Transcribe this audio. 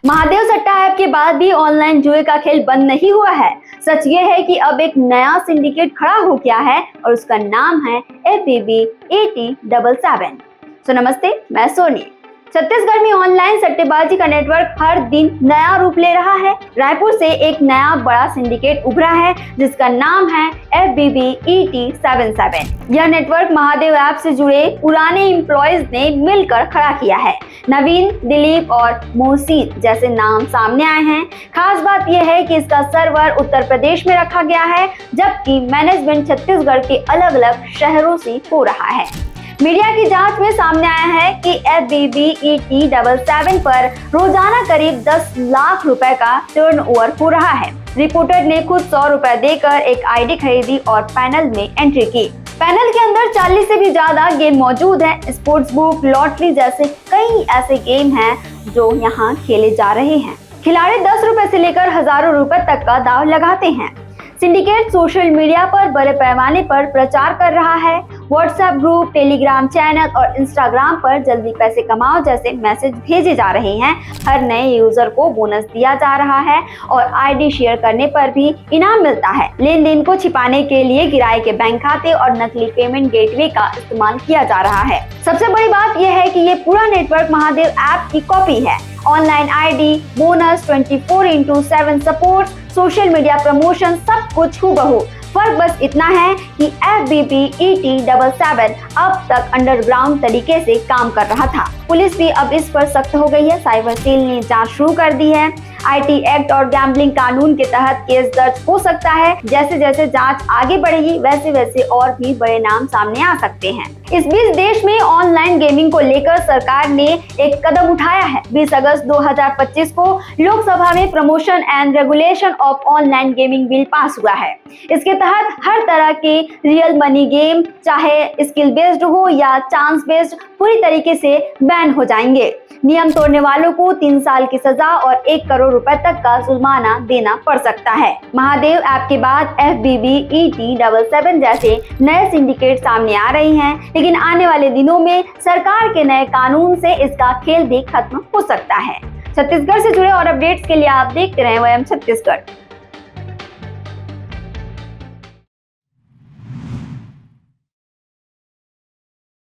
महादेव सट्टा ऐप के बाद भी ऑनलाइन जुए का खेल बंद नहीं हुआ है। सच ये है कि अब एक नया सिंडिकेट खड़ा हो गया है और उसका नाम है FBB-ET77। नमस्ते, मैं सोनी। छत्तीसगढ़ में ऑनलाइन सट्टेबाजी का नेटवर्क हर दिन नया रूप ले रहा है। रायपुर से एक नया बड़ा सिंडिकेट उभरा है जिसका नाम है FBB-ET77। यह नेटवर्क महादेव ऐप से जुड़े पुराने एम्प्लॉयज ने मिलकर खड़ा किया है। नवीन, दिलीप और मोहसिन जैसे नाम सामने आए हैं। खास बात यह है कि इसका सर्वर उत्तर प्रदेश में रखा गया है, जबकि मैनेजमेंट छत्तीसगढ़ के अलग अलग शहरों से हो रहा है। मीडिया की जांच में सामने आया है कि FBB-ET77 पर रोजाना करीब 10 लाख रुपए का टर्नओवर हो रहा है। रिपोर्टर ने खुद 100 रुपए देकर एक आईडी खरीदी और पैनल में एंट्री की। पैनल के अंदर 40 से भी ज्यादा गेम मौजूद हैं। स्पोर्ट्स बुक, लॉटरी जैसे कई ऐसे गेम हैं जो यहाँ खेले जा रहे हैं। खिलाड़ी 10 रुपए से लेकर हजारों रुपए तक का दांव लगाते हैं। सिंडिकेट सोशल मीडिया पर बड़े पैमाने पर प्रचार कर रहा है। व्हाट्सएप ग्रुप, टेलीग्राम चैनल और इंस्टाग्राम पर जल्दी पैसे कमाओ जैसे मैसेज भेजे जा रहे हैं। हर नए यूजर को बोनस दिया जा रहा है और आईडी शेयर करने पर भी इनाम मिलता है। लेन देन को छिपाने के लिए किराए के बैंक खाते और नकली पेमेंट गेटवे का इस्तेमाल किया जा रहा है। सबसे बड़ी बात यह है कि ये पूरा नेटवर्क महादेव ऐप की कॉपी है। Online ID, bonus, 24/7 support, social media promotion, सब कुछ हूबहू। फर्क बस इतना है कि FBB-ET77 अब तक अंडरग्राउंड तरीके से काम कर रहा था। पुलिस भी अब इस पर सख्त हो गई है। साइबर सेल ने जांच शुरू कर दी है। IT एक्ट और गैम्बलिंग कानून के तहत केस दर्ज हो सकता है। जैसे जैसे जांच आगे बढ़ेगी वैसे वैसे और भी बड़े नाम सामने आ सकते हैं। इस बीच देश में ऑनलाइन गेमिंग को लेकर सरकार ने एक कदम उठाया है। 20 अगस्त 2025 को लोकसभा में promotion and regulation of online gaming bill pass हुआ है। इसके तहत हर तरह के रियल मनी गेम, चाहे स्किल बेस्ड हो या चांस बेस्ड, पूरी तरीके से बैन हो जाएंगे। नियम तोड़ने वालों को 3 साल की सजा और 1 करोड़ रुपए तक का जुर्माना देना पड़ सकता है। महादेव ऐप के बाद FBB-ET77 जैसे नए सिंडिकेट सामने आ रहे हैं, लेकिन आने वाले दिनों में सरकार के नए कानून से इसका खेल भी खत्म हो सकता है। छत्तीसगढ़ से जुड़े और अपडेट्स के लिए आप देखते रहें WM छत्तीसगढ़।